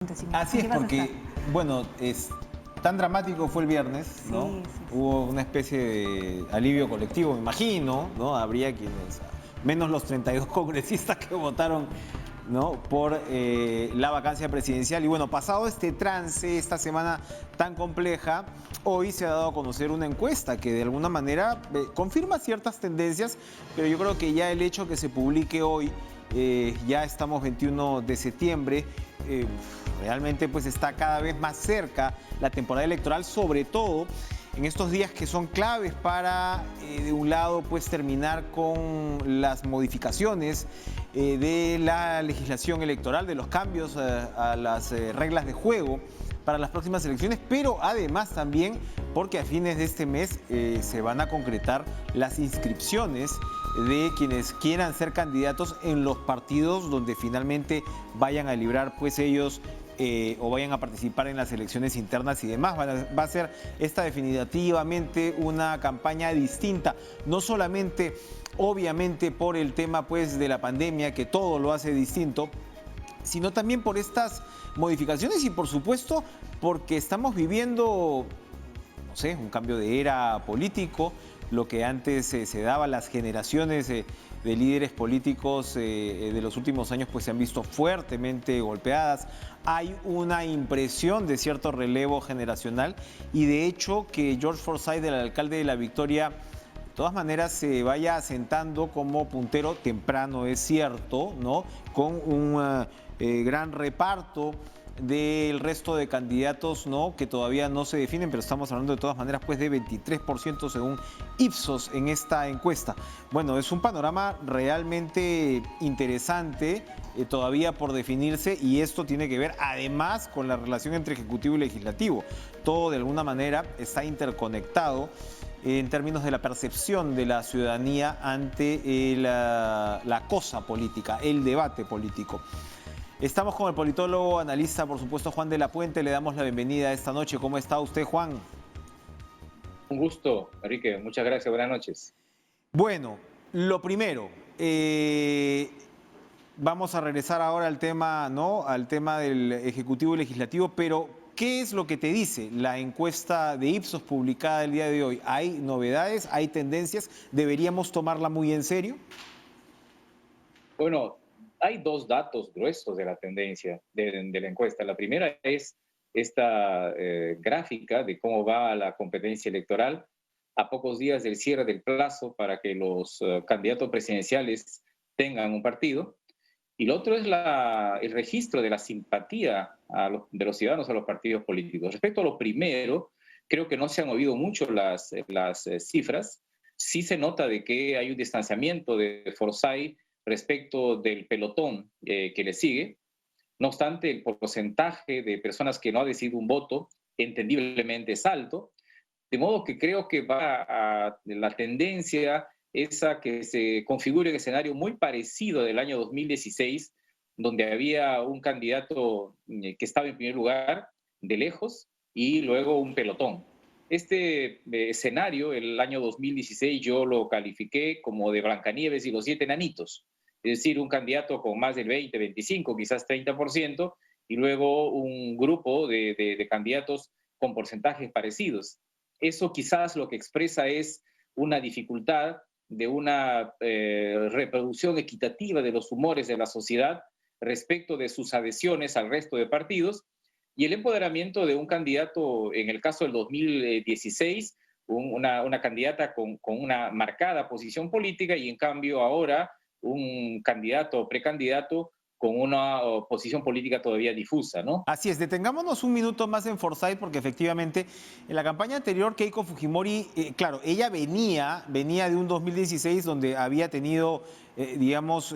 Así es, ¿Qué vas a porque, estar? bueno, tan dramático fue el viernes, ¿no? Sí, sí, sí. Hubo una especie de alivio colectivo, me imagino, ¿no? Habría quienes, menos los 32 congresistas que votaron, ¿no? Por la vacancia presidencial. Y bueno, pasado este trance, esta semana tan compleja, hoy se ha dado a conocer una encuesta que de alguna manera confirma ciertas tendencias, pero yo creo que ya el hecho que se publique hoy, ya estamos 21 de septiembre, eh, realmente pues está cada vez más cerca la temporada electoral, sobre todo en estos días que son claves para, de un lado, pues terminar con las modificaciones de la legislación electoral, de los cambios a las reglas de juego para las próximas elecciones, pero además también porque a fines de este mes se van a concretar las inscripciones de quienes quieran ser candidatos en los partidos donde finalmente vayan a librar pues ellos o vayan a participar en las elecciones internas y demás. Va a ser esta definitivamente una campaña distinta, no solamente obviamente por el tema pues de la pandemia, que todo lo hace distinto, sino también por estas modificaciones y por supuesto porque estamos viviendo, no sé, un cambio de era político, lo que antes se daba, las generaciones de líderes políticos de los últimos años pues se han visto fuertemente golpeadas. Hay una impresión de cierto relevo generacional y de hecho que George Forsyth, el alcalde de La Victoria, de todas maneras se vaya asentando como puntero temprano, es cierto, ¿no? Con un gran reparto del resto de candidatos, ¿no? Que todavía no se definen, pero estamos hablando de todas maneras pues de 23% según Ipsos en esta encuesta. Bueno, es un panorama realmente interesante, todavía por definirse, y esto tiene que ver además con la relación entre Ejecutivo y Legislativo. Todo de alguna manera está interconectado en términos de la percepción de la ciudadanía ante la cosa política, el debate político. Estamos con el politólogo, analista, por supuesto, Juan de la Puente. Le damos la bienvenida esta noche. ¿Cómo está usted, Juan? Un gusto, Enrique. Muchas gracias. Buenas noches. Bueno, lo primero, vamos a regresar ahora al tema, ¿no? Al tema del Ejecutivo y Legislativo, pero ¿qué es lo que te dice la encuesta de Ipsos publicada el día de hoy? ¿Hay novedades? ¿Hay tendencias? ¿Deberíamos tomarla muy en serio? Bueno, hay dos datos gruesos de la tendencia de la encuesta. La primera es esta gráfica de cómo va la competencia electoral a pocos días del cierre del plazo para que los candidatos presidenciales tengan un partido. Y lo otro es el registro de la simpatía de los ciudadanos a los partidos políticos. Respecto a lo primero, creo que no se han movido mucho las cifras. Sí se nota de que hay un distanciamiento de Forsyth respecto del pelotón que le sigue. No obstante, el porcentaje de personas que no ha decidido un voto entendiblemente es alto, de modo que creo que la tendencia es a que se configure un escenario muy parecido del año 2016, donde había un candidato que estaba en primer lugar de lejos y luego un pelotón. Este escenario, el año 2016, yo lo califiqué como de Blancanieves y los siete enanitos, es decir, un candidato con más del 20, 25, quizás 30%, y luego un grupo de candidatos con porcentajes parecidos. Eso quizás lo que expresa es una dificultad de una reproducción equitativa de los humores de la sociedad respecto de sus adhesiones al resto de partidos y el empoderamiento de un candidato, en el caso del 2016, una candidata con una marcada posición política y en cambio ahora un candidato o precandidato con una posición política todavía difusa, ¿no? Así es, detengámonos un minuto más en Forsyth porque efectivamente en la campaña anterior Keiko Fujimori, claro, ella venía de un 2016 donde había tenido, digamos,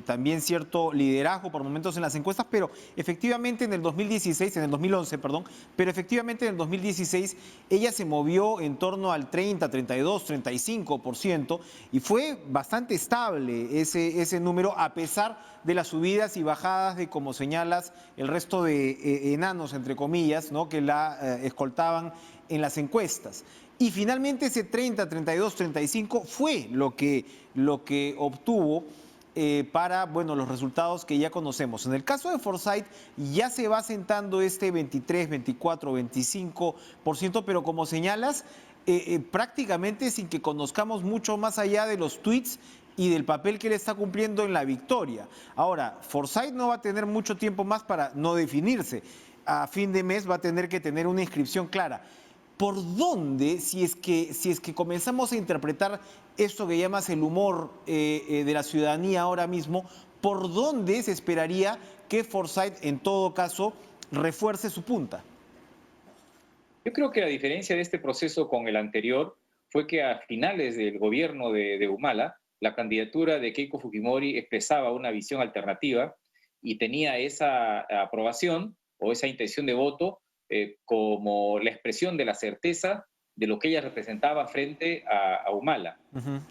también cierto liderazgo por momentos en las encuestas, pero efectivamente en el 2016, en el 2011, perdón, pero efectivamente en el 2016 ella se movió en torno al 30, 32, 35% y fue bastante estable ese número a pesar de las subidas y bajadas de, como señalas, el resto de enanos, entre comillas, ¿no? Que la escoltaban en las encuestas. Y finalmente ese 30, 32, 35 fue lo que obtuvo para, bueno, los resultados que ya conocemos. En el caso de Forsyth ya se va sentando este 23, 24, 25%, pero como señalas, prácticamente sin que conozcamos mucho más allá de los tweets y del papel que él está cumpliendo en la victoria. Ahora, Forsyth no va a tener mucho tiempo más para no definirse. A fin de mes va a tener que tener una inscripción clara. ¿Por dónde, si es que comenzamos a interpretar esto que llamas el humor de la ciudadanía ahora mismo, por dónde se esperaría que Forsyth, en todo caso, refuerce su punta? Yo creo que la diferencia de este proceso con el anterior fue que a finales del gobierno de Humala, la candidatura de Keiko Fujimori expresaba una visión alternativa y tenía esa aprobación o esa intención de voto como la expresión de la certeza de lo que ella representaba frente a Humala.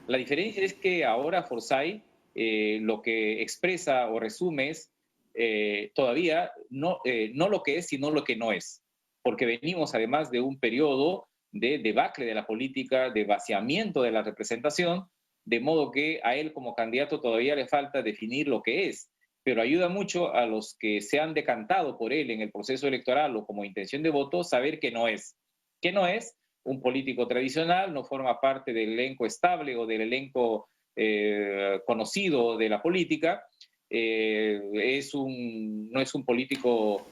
La diferencia es que ahora Forsyth lo que expresa o resume es todavía no lo que es, sino lo que no es. Porque venimos además de un periodo de debacle de la política, de vaciamiento de la representación, de modo que a él como candidato todavía le falta definir lo que es, pero ayuda mucho a los que se han decantado por él en el proceso electoral o como intención de voto saber que no es. Que no es un político tradicional, no forma parte del elenco estable o del elenco conocido de la política, no es un político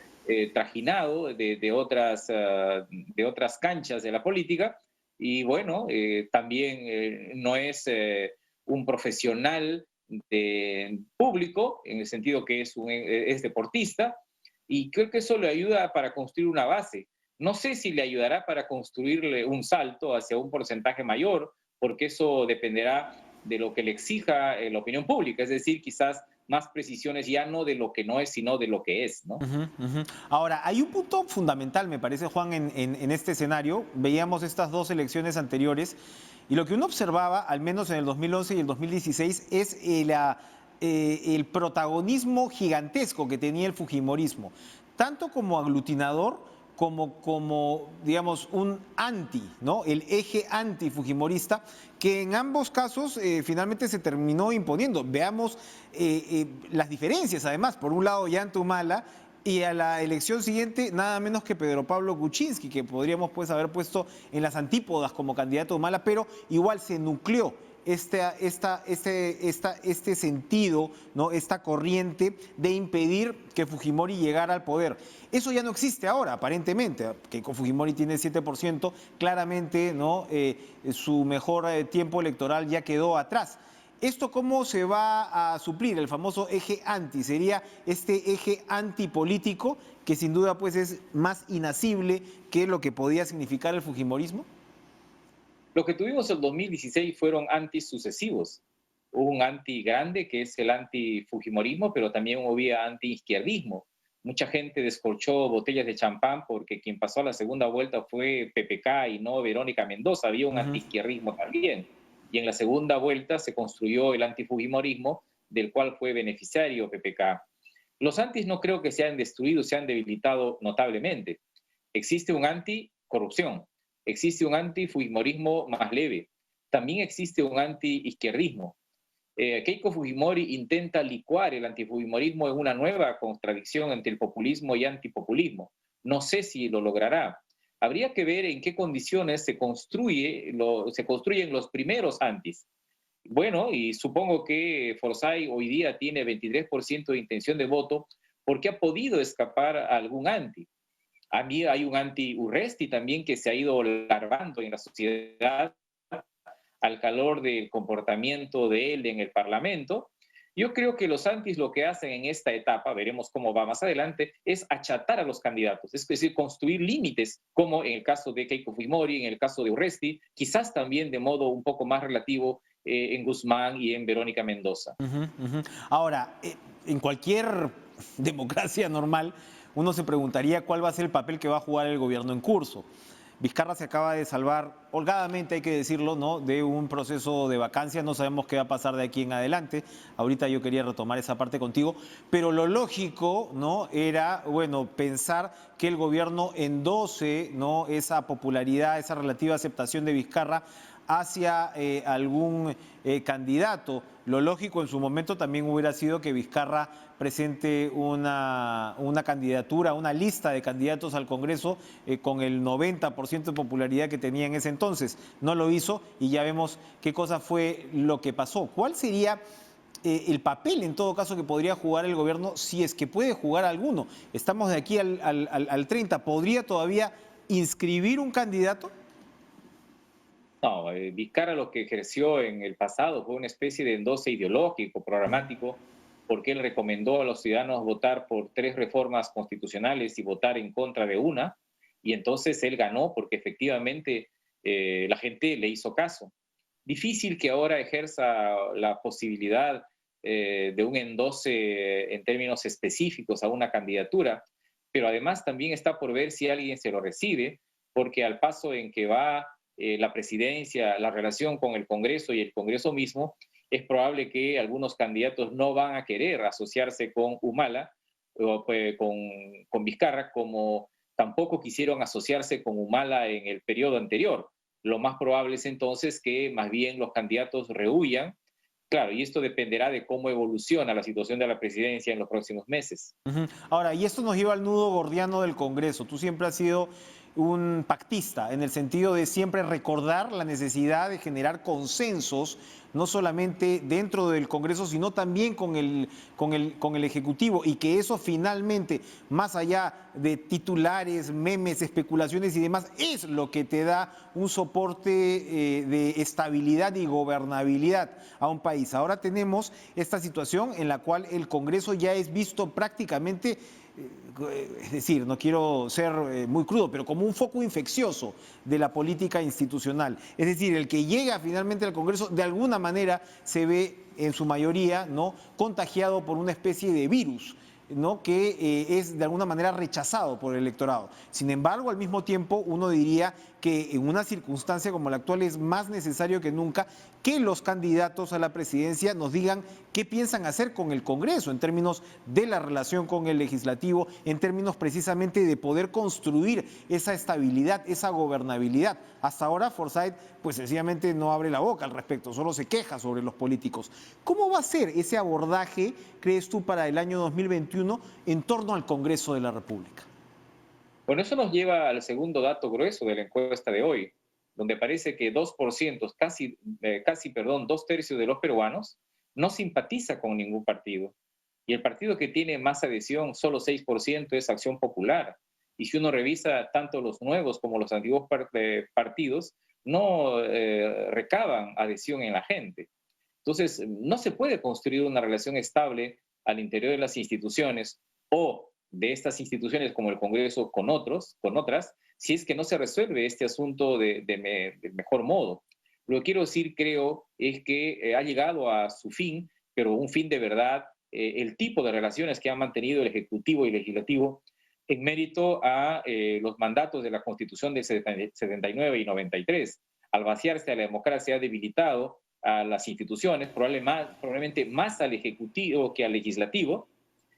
trajinado de otras canchas de la política y bueno, también no es un profesional público en el sentido que es deportista y creo que eso le ayuda para construir una base. No sé si le ayudará para construirle un salto hacia un porcentaje mayor, porque eso dependerá de lo que le exija la opinión pública, es decir, quizás más precisiones ya no de lo que no es, sino de lo que es, ¿no? Ahora, hay un punto fundamental, me parece, Juan, en este escenario. Veíamos estas dos elecciones anteriores y lo que uno observaba, al menos en el 2011 y el 2016, es el protagonismo gigantesco que tenía el fujimorismo, tanto como aglutinador como digamos, un anti, ¿no? El eje anti-fujimorista, que en ambos casos finalmente se terminó imponiendo. Veamos las diferencias, además. Por un lado, Ollanta Humala, y a la elección siguiente, nada menos que Pedro Pablo Kuczynski, que podríamos pues haber puesto en las antípodas como candidato a Humala, pero igual se nucleó este sentido, ¿no? Esta corriente de impedir que Fujimori llegara al poder. Eso ya no existe ahora, aparentemente. Keiko Fujimori tiene 7%, claramente, ¿no? Su mejor tiempo electoral ya quedó atrás. ¿Esto cómo se va a suplir? El famoso eje anti, sería este eje antipolítico que sin duda pues es más inasible que lo que podía significar el fujimorismo. Lo que tuvimos en 2016 fueron antis sucesivos. Hubo un anti grande que es el anti-fujimorismo, pero también había anti-izquierdismo. Mucha gente descorchó botellas de champán porque quien pasó a la segunda vuelta fue PPK y no Verónica Mendoza. Había un anti-izquierdismo también. Y en la segunda vuelta se construyó el antifujimorismo, del cual fue beneficiario PPK. Los antis no creo que se han destruido, se han debilitado notablemente. Existe un anticorrupción, existe un antifujimorismo más leve, también existe un anti-izquierdismo. Keiko Fujimori intenta licuar el antifujimorismo en una nueva contradicción entre el populismo y antipopulismo. No sé si lo logrará. Habría que ver en qué condiciones se construyen los primeros antis. Bueno, y supongo que Forsyth hoy día tiene 23% de intención de voto porque ha podido escapar a algún anti. A mí hay un anti-Urresti también que se ha ido larvando en la sociedad al calor del comportamiento de él en el Parlamento. Yo creo que los antis lo que hacen en esta etapa, veremos cómo va más adelante, es achatar a los candidatos, es decir, construir límites, como en el caso de Keiko Fujimori, en el caso de Urresti, quizás también de modo un poco más relativo en Guzmán y en Verónica Mendoza. Ahora, en cualquier democracia normal, uno se preguntaría cuál va a ser el papel que va a jugar el gobierno en curso. Vizcarra se acaba de salvar, holgadamente hay que decirlo, ¿no?, de un proceso de vacancia. No sabemos qué va a pasar de aquí en adelante. Ahorita yo quería retomar esa parte contigo, pero lo lógico, ¿no?, era, bueno, pensar que el gobierno endose, ¿no?, esa popularidad, esa relativa aceptación de Vizcarra hacia algún candidato. Lo lógico en su momento también hubiera sido que Vizcarra presente una candidatura, una lista de candidatos al Congreso con el 90% de popularidad que tenía en ese entonces. No lo hizo y ya vemos qué cosa fue lo que pasó. ¿Cuál sería el papel, en todo caso, que podría jugar el gobierno, si es que puede jugar alguno? Estamos de aquí al 30. ¿Podría todavía inscribir un candidato? No, Vizcarra lo que ejerció en el pasado fue una especie de endoce ideológico, programático, porque él recomendó a los ciudadanos votar por 3 reformas constitucionales y votar en contra de una, y entonces él ganó porque efectivamente la gente le hizo caso. Difícil que ahora ejerza la posibilidad de un endoce en términos específicos a una candidatura, pero además también está por ver si alguien se lo recibe, porque al paso en que va la presidencia, la relación con el Congreso y el Congreso mismo, es probable que algunos candidatos no van a querer asociarse con Humala o con Vizcarra, como tampoco quisieron asociarse con Humala en el periodo anterior. Lo más probable es entonces que más bien los candidatos rehuyan. Claro, y esto dependerá de cómo evoluciona la situación de la presidencia en los próximos meses. Ahora, y esto nos lleva al nudo gordiano del Congreso. Tú siempre has sido un pactista, en el sentido de siempre recordar la necesidad de generar consensos, no solamente dentro del Congreso, sino también con el Ejecutivo, y que eso finalmente, más allá de titulares, memes, especulaciones y demás, es lo que te da un soporte de estabilidad y gobernabilidad a un país. Ahora tenemos esta situación en la cual el Congreso ya es visto prácticamente, es decir, no quiero ser muy crudo, pero como un foco infeccioso de la política institucional. Es decir, el que llega finalmente al Congreso de alguna manera se ve en su mayoría, ¿no?, contagiado por una especie de virus, ¿no?, que es de alguna manera rechazado por el electorado. Sin embargo, al mismo tiempo, uno diría que en una circunstancia como la actual es más necesario que nunca que los candidatos a la presidencia nos digan qué piensan hacer con el Congreso en términos de la relación con el legislativo, en términos precisamente de poder construir esa estabilidad, esa gobernabilidad. Hasta ahora Forsyth pues sencillamente no abre la boca al respecto, solo se queja sobre los políticos. ¿Cómo va a ser ese abordaje, crees tú, para el año 2021 en torno al Congreso de la República? Bueno, eso nos lleva al segundo dato grueso de la encuesta de hoy, donde parece que 2%, casi 2 tercios de los peruanos no simpatiza con ningún partido. Y el partido que tiene más adhesión, solo 6%, es Acción Popular. Y si uno revisa tanto los nuevos como los antiguos partidos, no recaban adhesión en la gente. Entonces, no se puede construir una relación estable al interior de las instituciones o de estas instituciones como el Congreso con otras, si es que no se resuelve este asunto de mejor modo. Lo que quiero decir, creo, es que ha llegado a su fin, pero un fin de verdad, el tipo de relaciones que han mantenido el Ejecutivo y el Legislativo en mérito a los mandatos de la Constitución del 79 y 93. Al vaciarse a la democracia ha debilitado a las instituciones, probablemente más al Ejecutivo que al Legislativo,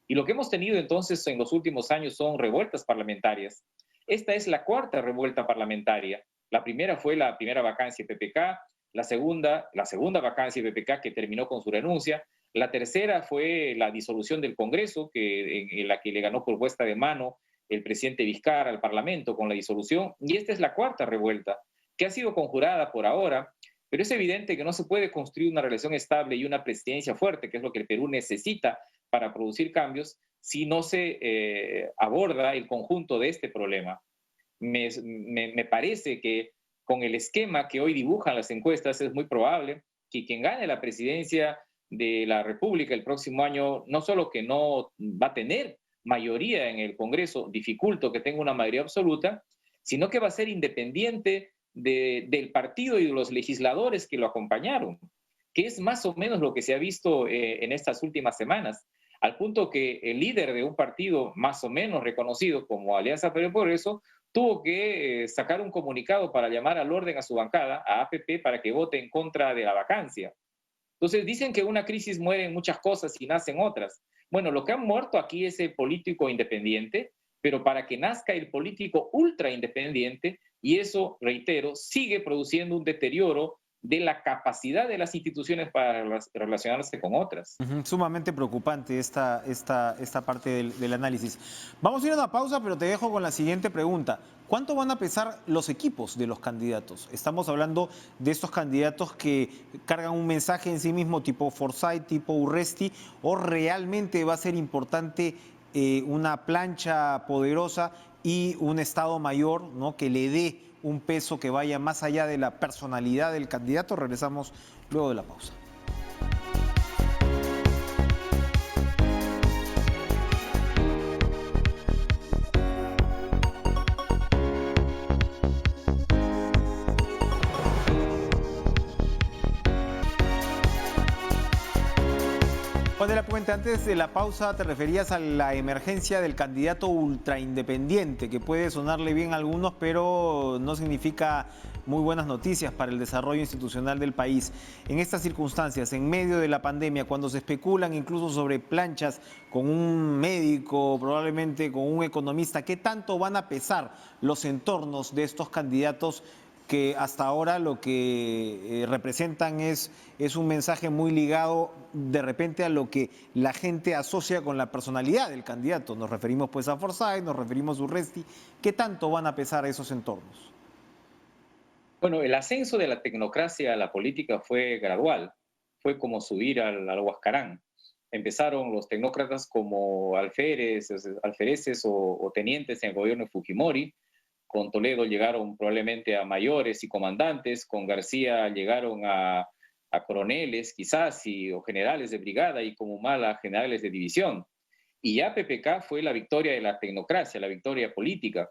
y lo que hemos tenido entonces en los últimos años son revueltas parlamentarias. Esta es la cuarta revuelta parlamentaria. La primera fue la primera vacancia de PPK, la segunda vacancia de PPK que terminó con su renuncia, la tercera fue la disolución del Congreso, en la que le ganó por puesta de mano el presidente Vizcarra al Parlamento con la disolución, y esta es la cuarta revuelta, que ha sido conjurada por ahora, pero es evidente que no se puede construir una relación estable y una presidencia fuerte, que es lo que el Perú necesita para producir cambios, si no se aborda el conjunto de este problema. Me parece que con el esquema que hoy dibujan las encuestas es muy probable que quien gane la presidencia de la República el próximo año, no solo que no va a tener mayoría en el Congreso, dificulto que tenga una mayoría absoluta, sino que va a ser independiente del partido y de los legisladores que lo acompañaron, que es más o menos lo que se ha visto en estas últimas semanas, al punto que el líder de un partido más o menos reconocido como Alianza para el Progreso tuvo que sacar un comunicado para llamar al orden a su bancada, a APP, para que vote en contra de la vacancia. Entonces dicen que una crisis muere en muchas cosas y nacen otras. Bueno, lo que han muerto aquí es el político independiente, pero para que nazca el político ultra independiente Y eso, reitero, sigue produciendo un deterioro de la capacidad de las instituciones para relacionarse con otras. Sumamente preocupante esta parte del análisis. Vamos a ir a una pausa, pero te dejo con la siguiente pregunta. ¿Cuánto van a pesar los equipos de los candidatos? Estamos hablando de estos candidatos que cargan un mensaje en sí mismo tipo Forsyth, tipo Urresti, o realmente va a ser importante una plancha poderosa y un Estado Mayor, ¿no?, que le dé un peso que vaya más allá de la personalidad del candidato. Regresamos luego de la pausa. Juan de la Puente, antes de la pausa te referías a la emergencia del candidato ultraindependiente, que puede sonarle bien a algunos, pero no significa muy buenas noticias para el desarrollo institucional del país. En estas circunstancias, en medio de la pandemia, cuando se especulan incluso sobre planchas con un médico, probablemente con un economista, ¿qué tanto van a pesar los entornos de estos candidatos que hasta ahora lo que representan es un mensaje muy ligado de repente a lo que la gente asocia con la personalidad del candidato? Nos referimos pues a Forsyth, nos referimos a Urresti. ¿Qué tanto van a pesar esos entornos? Bueno, el ascenso de la tecnocracia a la política fue gradual, fue como subir al Huascarán. Empezaron los tecnócratas como alfereces o tenientes en el gobierno de Fujimori. Con Toledo llegaron probablemente a mayores y comandantes, con García llegaron a coroneles quizás o generales de brigada, y con Humala a generales de división. Y ya PPK fue la victoria de la tecnocracia, la victoria política.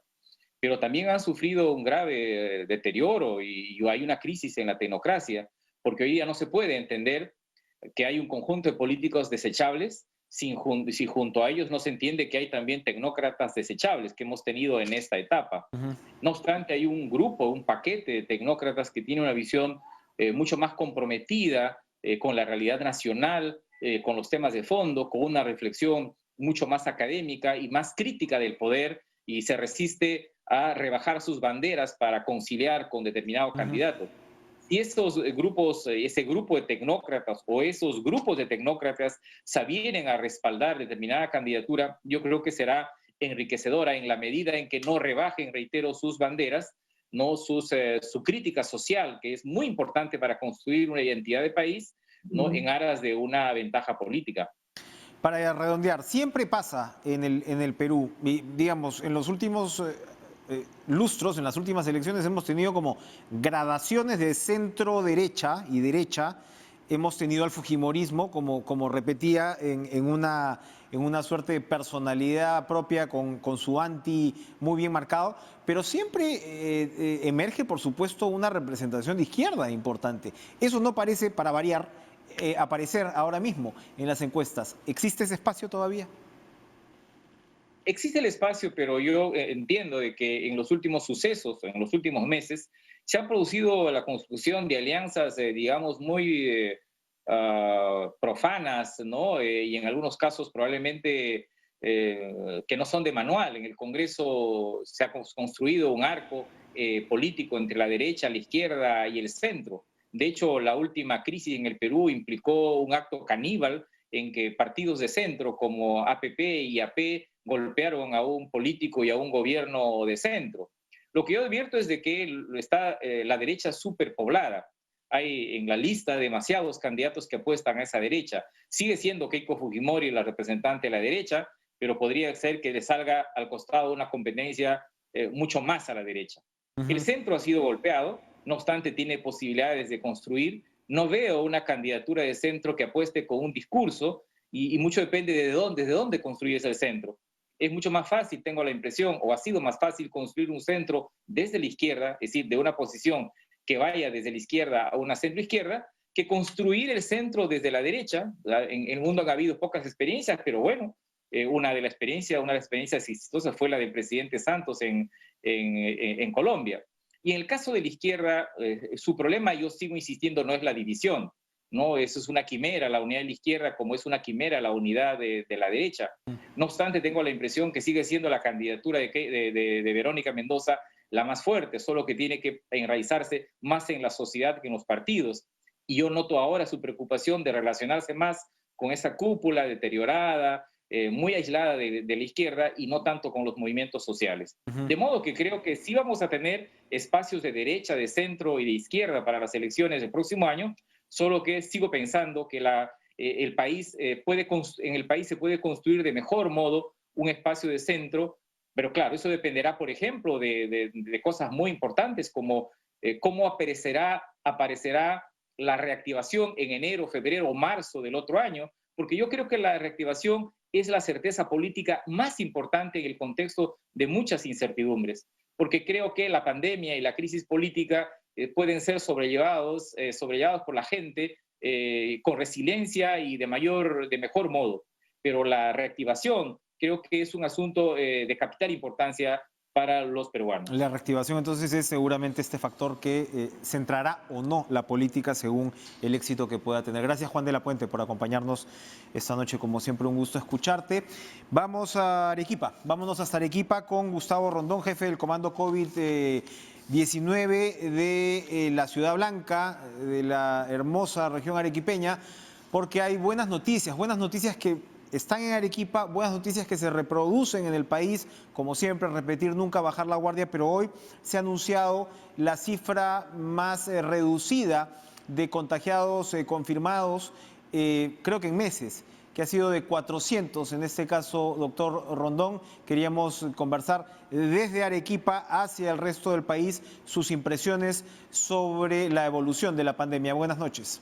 Pero también han sufrido un grave deterioro y hay una crisis en la tecnocracia, porque hoy día no se puede entender que hay un conjunto de políticos desechables si junto a ellos no se entiende que hay también tecnócratas desechables que hemos tenido en esta etapa. No obstante, hay un grupo, un paquete de tecnócratas que tiene una visión mucho más comprometida con la realidad nacional, con los temas de fondo, con una reflexión mucho más académica y más crítica del poder, y se resiste a rebajar sus banderas para conciliar con determinado candidato. Si estos grupos, ese grupo de tecnócratas o esos grupos de tecnócratas se vienen a respaldar determinada candidatura, yo creo que será enriquecedora en la medida en que no rebajen, reitero, sus banderas, no su crítica social, que es muy importante para construir una identidad de país, no en aras de una ventaja política. Para redondear, siempre pasa en el Perú, y, digamos, en los últimos lustros, en las últimas elecciones hemos tenido como gradaciones de centro derecha y derecha. Hemos tenido al fujimorismo, como repetía, en una suerte de personalidad propia con su anti muy bien marcado, pero siempre emerge, por supuesto, una representación de izquierda importante. Eso no parece, para variar, aparecer ahora mismo en las encuestas. ¿Existe ese espacio todavía? Existe el espacio, pero yo entiendo de que en los últimos sucesos, en los últimos meses, se ha producido la construcción de alianzas, digamos, muy profanas, ¿no? Y en algunos casos probablemente que no son de manual. En el Congreso se ha construido un arco político entre la derecha, la izquierda y el centro. De hecho, la última crisis en el Perú implicó un acto caníbal en que partidos de centro como APP y AP golpearon a un político y a un gobierno de centro. Lo que yo advierto es de que está la derecha superpoblada. Hay en la lista demasiados candidatos que apuestan a esa derecha. Sigue siendo Keiko Fujimori la representante de la derecha, pero podría ser que le salga al costado una competencia mucho más a la derecha. El centro ha sido golpeado, no obstante tiene posibilidades de construir. No veo una candidatura de centro que apueste con un discurso, y mucho depende desde dónde construyes el centro. Es mucho más fácil, tengo la impresión, o ha sido más fácil construir un centro desde la izquierda, es decir, de una posición que vaya desde la izquierda a una centroizquierda, que construir el centro desde la derecha. En el mundo han habido pocas experiencias, pero bueno, una de las experiencias exitosas fue la del presidente Santos en Colombia. Y en el caso de la izquierda, su problema, yo sigo insistiendo, no es la división, ¿no? Eso es una quimera, la unidad de la izquierda, como es una quimera la unidad de la derecha. No obstante, tengo la impresión que sigue siendo la candidatura de Verónica Mendoza la más fuerte, solo que tiene que enraizarse más en la sociedad que en los partidos. Y yo noto ahora su preocupación de relacionarse más con esa cúpula deteriorada, muy aislada de la izquierda y no tanto con los movimientos sociales. De modo que creo que sí vamos a tener espacios de derecha, de centro y de izquierda para las elecciones del próximo año, solo que sigo pensando que el país, en el país se puede construir de mejor modo un espacio de centro, pero claro, eso dependerá, por ejemplo, de cosas muy importantes como cómo aparecerá la reactivación en enero, febrero o marzo del otro año, porque yo creo que la reactivación es la certeza política más importante en el contexto de muchas incertidumbres, porque creo que la pandemia y la crisis política pueden ser sobrellevados por la gente con resiliencia y de mejor modo, pero la reactivación creo que es un asunto de capital importancia para los peruanos. La reactivación entonces es seguramente este factor que centrará o no la política según el éxito que pueda tener. Gracias, Juan de la Puente, por acompañarnos esta noche. Como siempre, un gusto escucharte. Vamos a Arequipa, vámonos hasta Arequipa con Gustavo Rondón, jefe del Comando COVID-19 de la Ciudad Blanca, de la hermosa región arequipeña, porque hay buenas noticias que están en Arequipa, buenas noticias que se reproducen en el país, como siempre, repetir, nunca bajar la guardia, pero hoy se ha anunciado la cifra más reducida de contagiados confirmados, creo que en meses, que ha sido de 400, en este caso, doctor Rondón. Queríamos conversar desde Arequipa hacia el resto del país sus impresiones sobre la evolución de la pandemia. Buenas noches.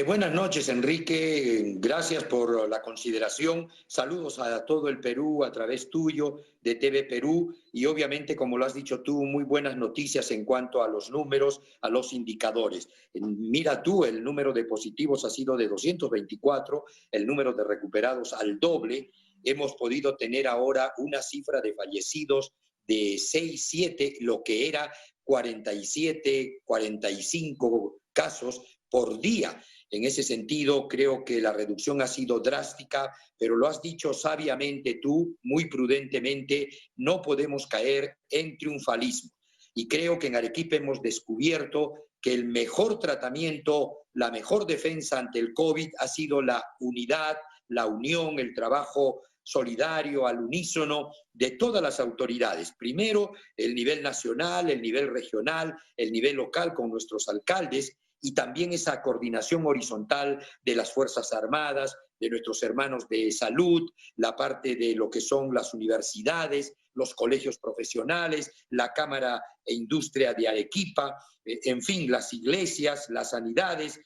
Buenas noches, Enrique. Gracias por la consideración. Saludos a todo el Perú a través tuyo, de TV Perú, y obviamente, como lo has dicho tú, muy buenas noticias en cuanto a los números, a los indicadores. Mira tú, el número de positivos ha sido de 224, el número de recuperados al doble. Hemos podido tener ahora una cifra de fallecidos de 6, 7, lo que era 47, 45 casos por día. En ese sentido, creo que la reducción ha sido drástica, pero lo has dicho sabiamente tú, muy prudentemente, no podemos caer en triunfalismo. Y creo que en Arequipa hemos descubierto que el mejor tratamiento, la mejor defensa ante el COVID ha sido la unidad, la unión, el trabajo solidario, al unísono de todas las autoridades. Primero, el nivel nacional, el nivel regional, el nivel local con nuestros alcaldes, y también esa coordinación horizontal de las Fuerzas Armadas, de nuestros hermanos de salud, la parte de lo que son las universidades, los colegios profesionales, la Cámara e Industria de Arequipa, en fin, las iglesias, las sanidades,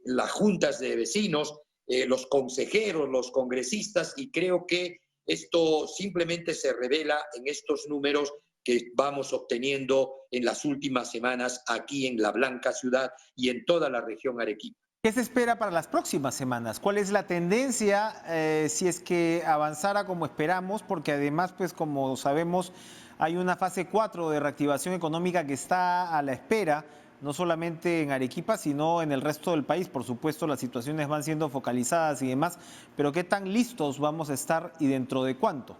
las juntas de vecinos, los consejeros, los congresistas, y creo que esto simplemente se revela en estos números que vamos obteniendo en las últimas semanas aquí en la Blanca Ciudad y en toda la región Arequipa. ¿Qué se espera para las próximas semanas? ¿Cuál es la tendencia si es que avanzara como esperamos? Porque además, pues como sabemos, hay una fase 4 de reactivación económica que está a la espera, no solamente en Arequipa, sino en el resto del país. Por supuesto, las situaciones van siendo focalizadas y demás, pero ¿qué tan listos vamos a estar y dentro de cuánto?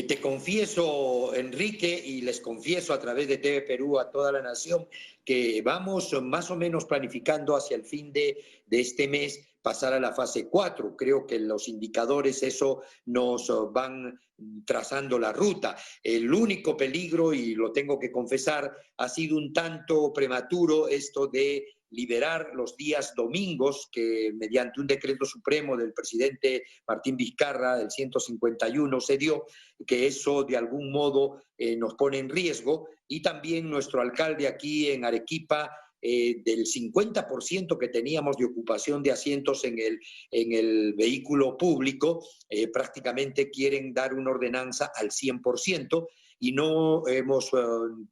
Te confieso, Enrique, y les confieso a través de TV Perú a toda la nación, que vamos más o menos planificando hacia el fin de este mes pasar a la fase 4. Creo que los indicadores eso nos van trazando la ruta. El único peligro, y lo tengo que confesar, ha sido un tanto prematuro esto de liberar los días domingos, que mediante un decreto supremo del presidente Martín Vizcarra, del 151, se dio, que eso de algún modo nos pone en riesgo, y también nuestro alcalde aquí en Arequipa, del 50% que teníamos de ocupación de asientos en el vehículo público, prácticamente quieren dar una ordenanza al 100%, y no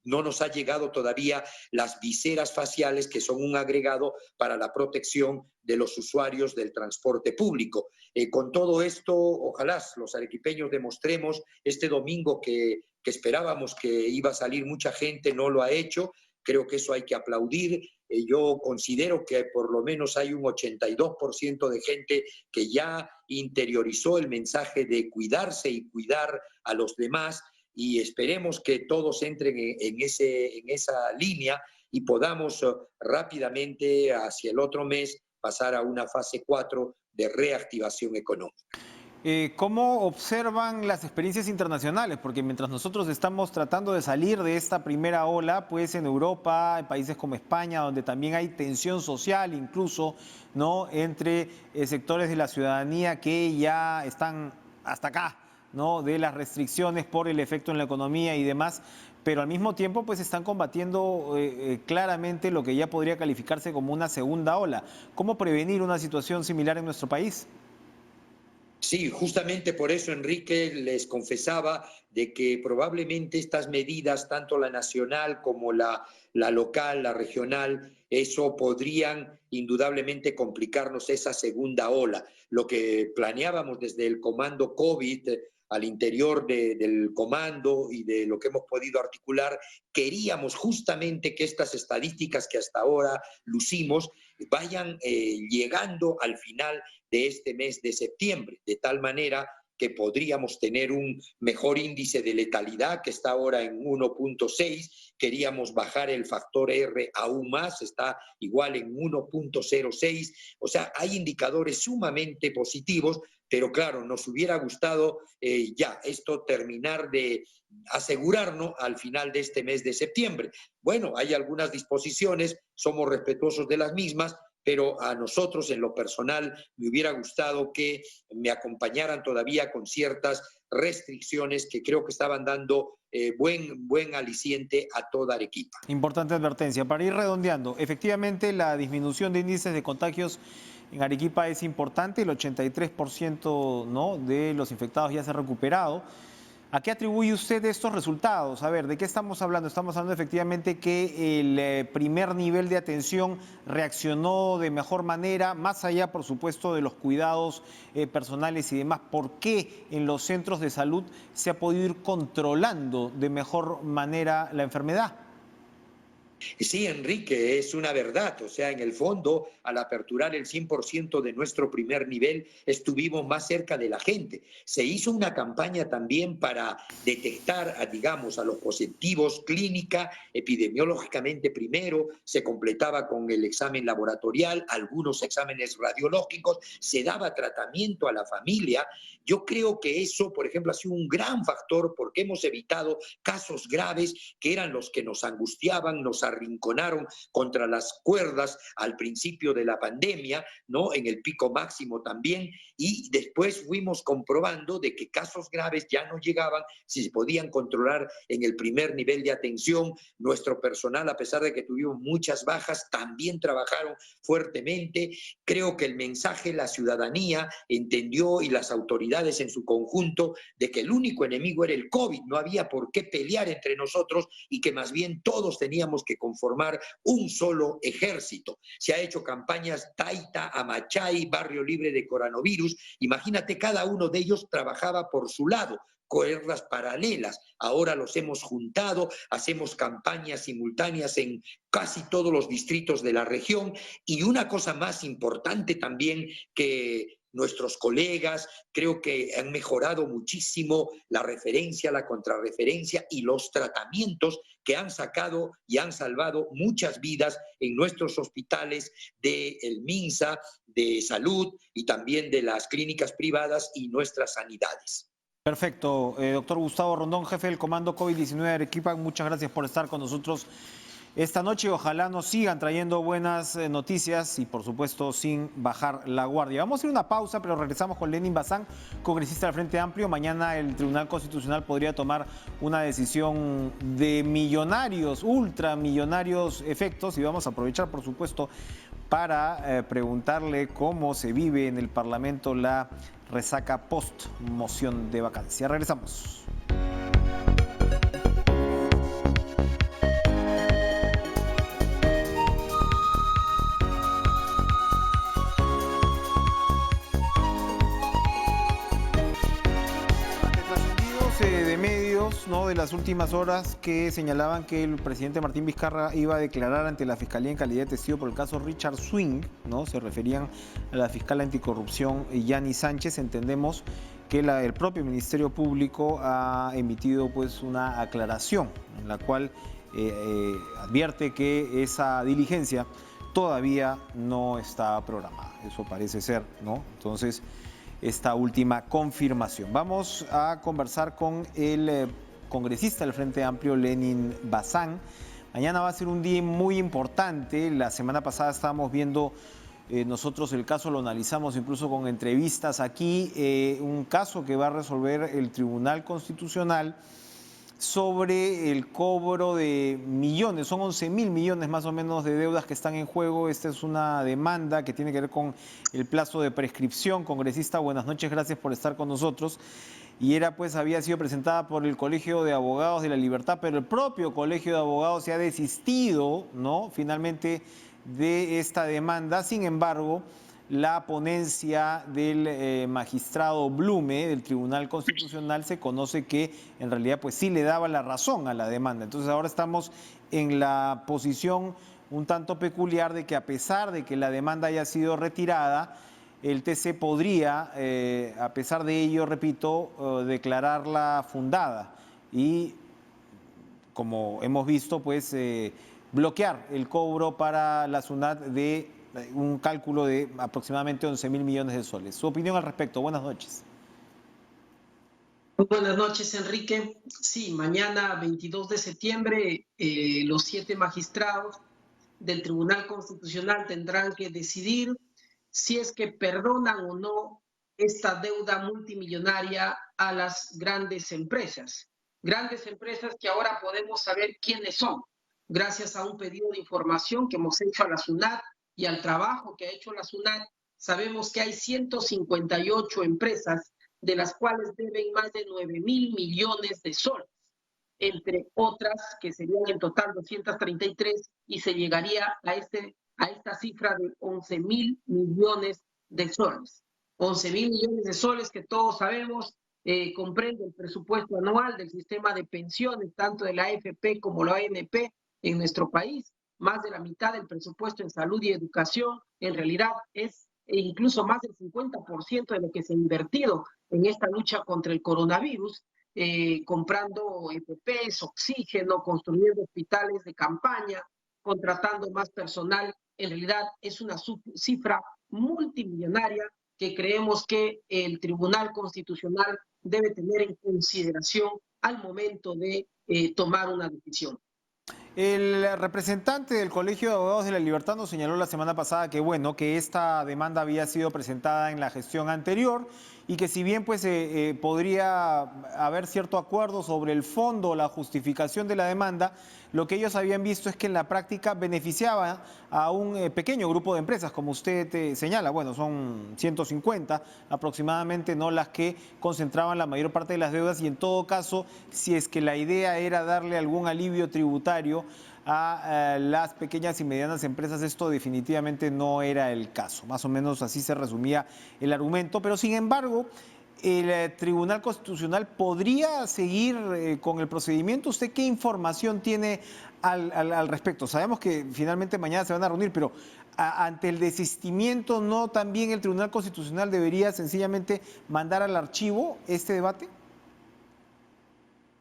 nos ha llegado todavía las viseras faciales, que son un agregado para la protección de los usuarios del transporte público. Con todo esto, ojalá los arequipeños demostremos este domingo que esperábamos que iba a salir mucha gente, no lo ha hecho. Creo que eso hay que aplaudir. Yo considero que por lo menos hay un 82% de gente que ya interiorizó el mensaje de cuidarse y cuidar a los demás. y esperemos que todos entren en esa línea y podamos rápidamente hacia el otro mes pasar a una fase 4 de reactivación económica. ¿Cómo observan las experiencias internacionales? Porque mientras nosotros estamos tratando de salir de esta primera ola, pues en Europa, en países como España, donde también hay tensión social incluso, ¿no?, entre sectores de la ciudadanía que ya están hasta acá, ¿no?, de las restricciones por el efecto en la economía y demás, pero al mismo tiempo pues están combatiendo claramente lo que ya podría calificarse como una segunda ola. ¿Cómo prevenir una situación similar en nuestro país? Sí, justamente por eso, Enrique, les confesaba de que probablemente estas medidas, tanto la nacional como la local, la regional, eso podrían indudablemente complicarnos esa segunda ola. Lo que planeábamos desde el comando COVID al interior del comando y de lo que hemos podido articular, queríamos justamente que estas estadísticas que hasta ahora lucimos vayan llegando al final de este mes de septiembre, de tal manera que podríamos tener un mejor índice de letalidad, que está ahora en 1.6, queríamos bajar el factor R aún más, está igual en 1.06, o sea, hay indicadores sumamente positivos, pero claro, nos hubiera gustado ya esto terminar de asegurarnos al final de este mes de septiembre. Bueno, hay algunas disposiciones, somos respetuosos de las mismas, pero a nosotros en lo personal me hubiera gustado que me acompañaran todavía con ciertas restricciones que creo que estaban dando buen aliciente a toda Arequipa. Importante advertencia. Para ir redondeando, efectivamente la disminución de índices de contagios en Arequipa es importante, el 83%, ¿no?, de los infectados ya se ha recuperado. ¿A qué atribuye usted estos resultados? A ver, ¿de qué estamos hablando? Estamos hablando efectivamente que el primer nivel de atención reaccionó de mejor manera, más allá, por supuesto, de los cuidados personales y demás. ¿Por qué en los centros de salud se ha podido ir controlando de mejor manera la enfermedad? Sí, Enrique, es una verdad. O sea, en el fondo, al aperturar el 100% de nuestro primer nivel, estuvimos más cerca de la gente. Se hizo una campaña también para detectar, digamos, a los positivos clínica, epidemiológicamente primero, se completaba con el examen laboratorial, algunos exámenes radiológicos, se daba tratamiento a la familia. Yo creo que eso, por ejemplo, ha sido un gran factor porque hemos evitado casos graves que eran los que nos angustiaban, nos arrinconaron contra las cuerdas al principio de la pandemia, ¿no?, en el pico máximo también, y después fuimos comprobando de que casos graves ya no llegaban si se podían controlar en el primer nivel de atención. Nuestro personal, a pesar de que tuvimos muchas bajas, también trabajaron fuertemente. Creo que el mensaje la ciudadanía entendió y las autoridades en su conjunto de que el único enemigo era el COVID, no había por qué pelear entre nosotros y que más bien todos teníamos que conformar un solo ejército. Se ha hecho campañas Taita, Amachay, Barrio Libre de Coronavirus. Imagínate, cada uno de ellos trabajaba por su lado, cuerdas paralelas. Ahora los hemos juntado, hacemos campañas simultáneas en casi todos los distritos de la región. Y una cosa más importante también, que nuestros colegas creo que han mejorado muchísimo la referencia, la contrarreferencia y los tratamientos que han sacado y han salvado muchas vidas en nuestros hospitales del MINSA, de salud y también de las clínicas privadas y nuestras sanidades. Perfecto. Doctor Gustavo Rondón, jefe del Comando COVID-19 de Arequipa, muchas gracias por estar con nosotros esta noche. Ojalá nos sigan trayendo buenas noticias y, por supuesto, sin bajar la guardia. Vamos a hacer una pausa, pero regresamos con Lenin Bazán, congresista del Frente Amplio. Mañana el Tribunal Constitucional podría tomar una decisión de millonarios, ultramillonarios efectos, y vamos a aprovechar, por supuesto, para preguntarle cómo se vive en el Parlamento la resaca post moción de vacancia. Regresamos. De medios, ¿no?, de las últimas horas, que señalaban que el presidente Martín Vizcarra iba a declarar ante la Fiscalía en calidad de testigo por el caso Richard Swing, ¿no? Se referían a la fiscal anticorrupción Yani Sánchez. Entendemos que el propio Ministerio Público ha emitido pues una aclaración en la cual advierte que esa diligencia todavía no está programada. Eso parece ser, ¿no? Entonces, esta última confirmación. Vamos a conversar con el congresista del Frente Amplio, Lenin Bazán. Mañana va a ser un día muy importante. La semana pasada estábamos viendo, nosotros el caso lo analizamos incluso con entrevistas aquí, un caso que va a resolver el Tribunal Constitucional sobre el cobro de millones, son 11.000 millones más o menos de deudas que están en juego. Esta es una demanda que tiene que ver con el plazo de prescripción. Congresista, buenas noches, gracias por estar con nosotros. Y había sido presentada por el Colegio de Abogados de la Libertad, pero el propio Colegio de Abogados se ha desistido, ¿no?, finalmente de esta demanda. Sin embargo, la ponencia del magistrado Blume del Tribunal Constitucional se conoce que en realidad pues sí le daba la razón a la demanda. Entonces ahora estamos en la posición un tanto peculiar de que, a pesar de que la demanda haya sido retirada, el TC podría, a pesar de ello, repito, declararla fundada y, como hemos visto, pues bloquear el cobro para la SUNAT de un cálculo de aproximadamente 11.000 millones de soles. Su opinión al respecto. Buenas noches. Buenas noches, Enrique. Sí, mañana, 22 de septiembre, los 7 magistrados del Tribunal Constitucional tendrán que decidir si es que perdonan o no esta deuda multimillonaria a las grandes empresas que ahora podemos saber quiénes son, gracias a un pedido de información que hemos hecho a la SUNAT y al trabajo que ha hecho la SUNAT. Sabemos que hay 158 empresas, de las cuales deben más de 9.000 millones de soles, entre otras que serían en total 233, y se llegaría a esta cifra de 11.000 millones de soles. 11.000 millones de soles que todos sabemos comprende el presupuesto anual del sistema de pensiones, tanto de la AFP como la ANP en nuestro país. Más de la mitad del presupuesto en salud y educación, en realidad es incluso más del 50% de lo que se ha invertido en esta lucha contra el coronavirus, comprando EPPs, oxígeno, construyendo hospitales de campaña, contratando más personal. En realidad es una cifra multimillonaria que creemos que el Tribunal Constitucional debe tener en consideración al momento de tomar una decisión. El representante del Colegio de Abogados de la Libertad nos señaló la semana pasada que, bueno, que esta demanda había sido presentada en la gestión anterior y que, si bien pues podría haber cierto acuerdo sobre el fondo, la justificación de la demanda, lo que ellos habían visto es que en la práctica beneficiaba a un pequeño grupo de empresas, como usted señala. Bueno, son 150 aproximadamente, ¿no?, las que concentraban la mayor parte de las deudas, y en todo caso, si es que la idea era darle algún alivio tributario a las pequeñas y medianas empresas, esto definitivamente no era el caso. Más o menos así se resumía el argumento, pero sin embargo el Tribunal Constitucional podría seguir con el procedimiento. ¿Usted qué información tiene al respecto? Sabemos que finalmente mañana se van a reunir, pero ante el desistimiento, ¿no también el Tribunal Constitucional debería sencillamente mandar al archivo este debate?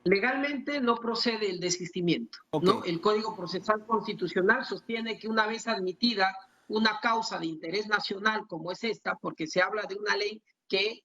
Legalmente no procede el desistimiento, ¿no? El Código Procesal Constitucional sostiene que, una vez admitida una causa de interés nacional como es esta, porque se habla de una ley que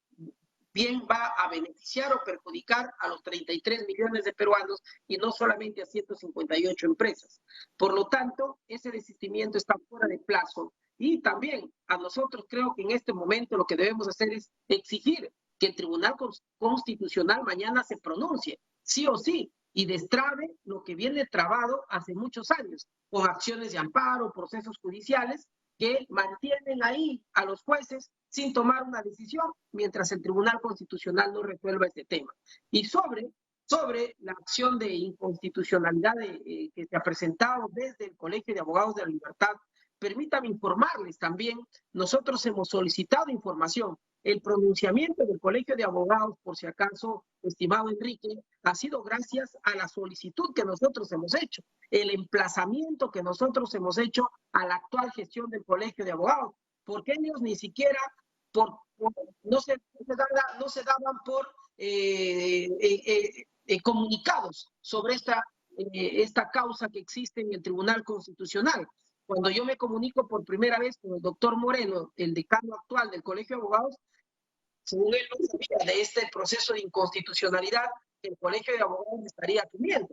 bien va a beneficiar o perjudicar a los 33 millones de peruanos y no solamente a 158 empresas. Por lo tanto, ese desistimiento está fuera de plazo, y también a nosotros creo que en este momento lo que debemos hacer es exigir que el Tribunal Constitucional mañana se pronuncie, sí o sí, y destrabe lo que viene trabado hace muchos años, con acciones de amparo, procesos judiciales que mantienen ahí a los jueces sin tomar una decisión mientras el Tribunal Constitucional no resuelva este tema. Y sobre la acción de inconstitucionalidad que se ha presentado desde el Colegio de Abogados de la Libertad, permítame informarles también, nosotros hemos solicitado información. El pronunciamiento del Colegio de Abogados, por si acaso, estimado Enrique, ha sido gracias a la solicitud que nosotros hemos hecho, el emplazamiento que nosotros hemos hecho a la actual gestión del Colegio de Abogados, porque ellos ni siquiera no se daban por comunicados sobre esta causa que existe en el Tribunal Constitucional. Cuando yo me comunico por primera vez con el doctor Moreno, el decano actual del Colegio de Abogados, según él no sabía de este proceso de inconstitucionalidad que el Colegio de Abogados estaría asumiendo.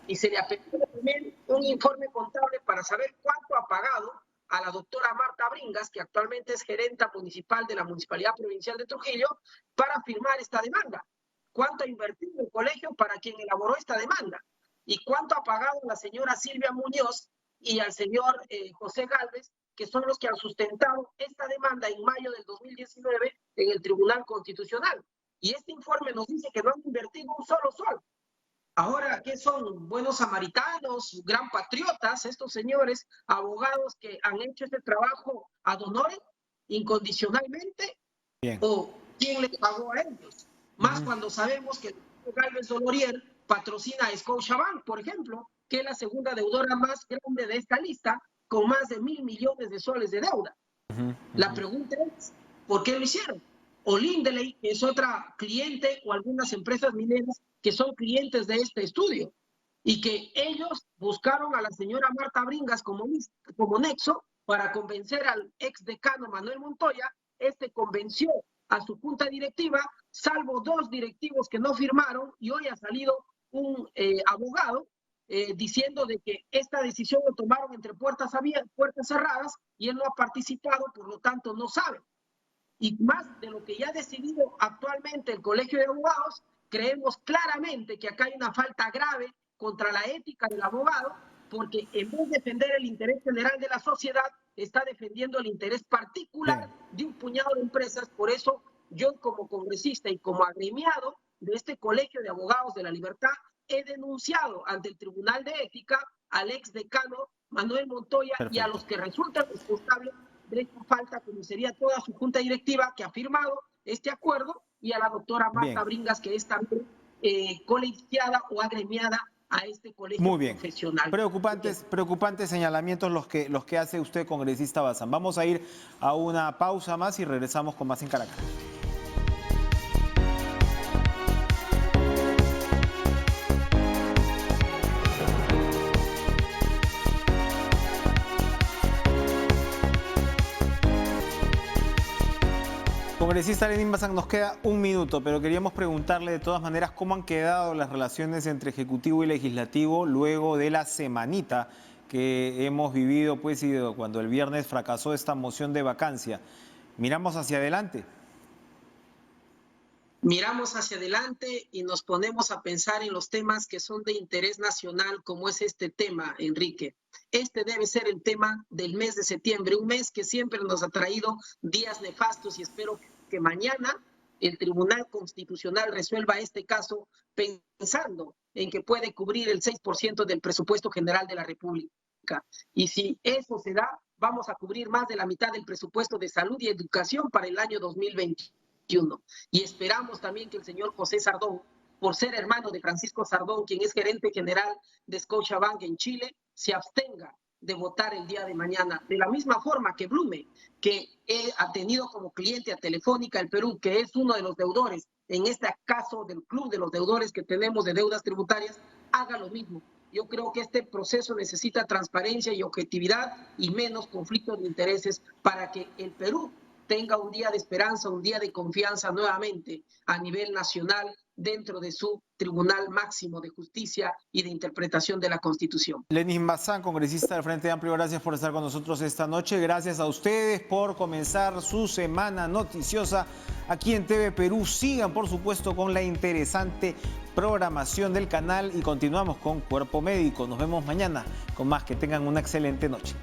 Y se le aplicó también un informe contable para saber cuánto ha pagado a la doctora Marta Bringas, que actualmente es gerenta municipal de la Municipalidad Provincial de Trujillo, para firmar esta demanda. ¿Cuánto ha invertido el colegio para quien elaboró esta demanda? ¿Y cuánto ha pagado la señora Silvia Muñoz y al señor José Gálvez, que son los que han sustentado esta demanda en mayo del 2019 en el Tribunal Constitucional? Y este informe nos dice que no han invertido un solo sol. Ahora, ¿qué son? ¿Buenos samaritanos, gran patriotas, estos señores abogados que han hecho este trabajo ad honorem, incondicionalmente? Bien. ¿O quién les pagó a ellos? Más cuando sabemos que Gálvez Dolorier patrocina a Scotiabank, por ejemplo, que es la segunda deudora más grande de esta lista, con más de 1.000 millones de soles de deuda. La pregunta es, ¿por qué lo hicieron? O Lindley, que es otra cliente, o algunas empresas mineras que son clientes de este estudio, y que ellos buscaron a la señora Marta Bringas como nexo para convencer al ex decano Manuel Montoya. Este convenció a su junta directiva, salvo 2 directivos que no firmaron, y hoy ha salido un abogado diciendo de que esta decisión lo tomaron entre puertas abiertas, puertas cerradas, y él no ha participado, por lo tanto no sabe. Y más de lo que ya ha decidido actualmente el Colegio de Abogados, creemos claramente que acá hay una falta grave contra la ética del abogado, porque en vez de defender el interés general de la sociedad, está defendiendo el interés particular de un puñado de empresas. Por eso yo, como congresista y como agremiado de este Colegio de Abogados de la Libertad, he denunciado ante el Tribunal de Ética al ex decano Manuel Montoya y a los que resultan responsables de esta falta, como sería toda su junta directiva que ha firmado este acuerdo, y a la doctora Marta Bringas, que es también colegiada o agremiada a este colegio profesional. Preocupantes señalamientos los que hace usted, congresista Bazán. Vamos a ir a una pausa más y regresamos con más en Caracas. Congresista Lenín Bazán, nos queda un minuto, pero queríamos preguntarle de todas maneras cómo han quedado las relaciones entre Ejecutivo y Legislativo luego de la semanita que hemos vivido, pues, y cuando el viernes fracasó esta moción de vacancia. ¿Miramos hacia adelante? Miramos hacia adelante y nos ponemos a pensar en los temas que son de interés nacional, como es este tema, Enrique. Este debe ser el tema del mes de septiembre, un mes que siempre nos ha traído días nefastos, y espero que mañana el Tribunal Constitucional resuelva este caso pensando en que puede cubrir el 6% del presupuesto general de la República. Y si eso se da, vamos a cubrir más de la mitad del presupuesto de salud y educación para el año 2021. Y esperamos también que el señor José Sardón, por ser hermano de Francisco Sardón, quien es gerente general de Scotiabank en Chile, se abstenga de votar el día de mañana. De la misma forma que Blume, que ha tenido como cliente a Telefónica el Perú, que es uno de los deudores, en este caso del club de los deudores que tenemos de deudas tributarias, haga lo mismo. Yo creo que este proceso necesita transparencia y objetividad y menos conflictos de intereses para que el Perú tenga un día de esperanza, un día de confianza nuevamente a nivel nacional dentro de su Tribunal Máximo de Justicia y de Interpretación de la Constitución. Lenín Bazán, congresista del Frente Amplio, gracias por estar con nosotros esta noche. Gracias a ustedes por comenzar su semana noticiosa aquí en TV Perú. Sigan, por supuesto, con la interesante programación del canal y continuamos con Cuerpo Médico. Nos vemos mañana con más. Que tengan una excelente noche.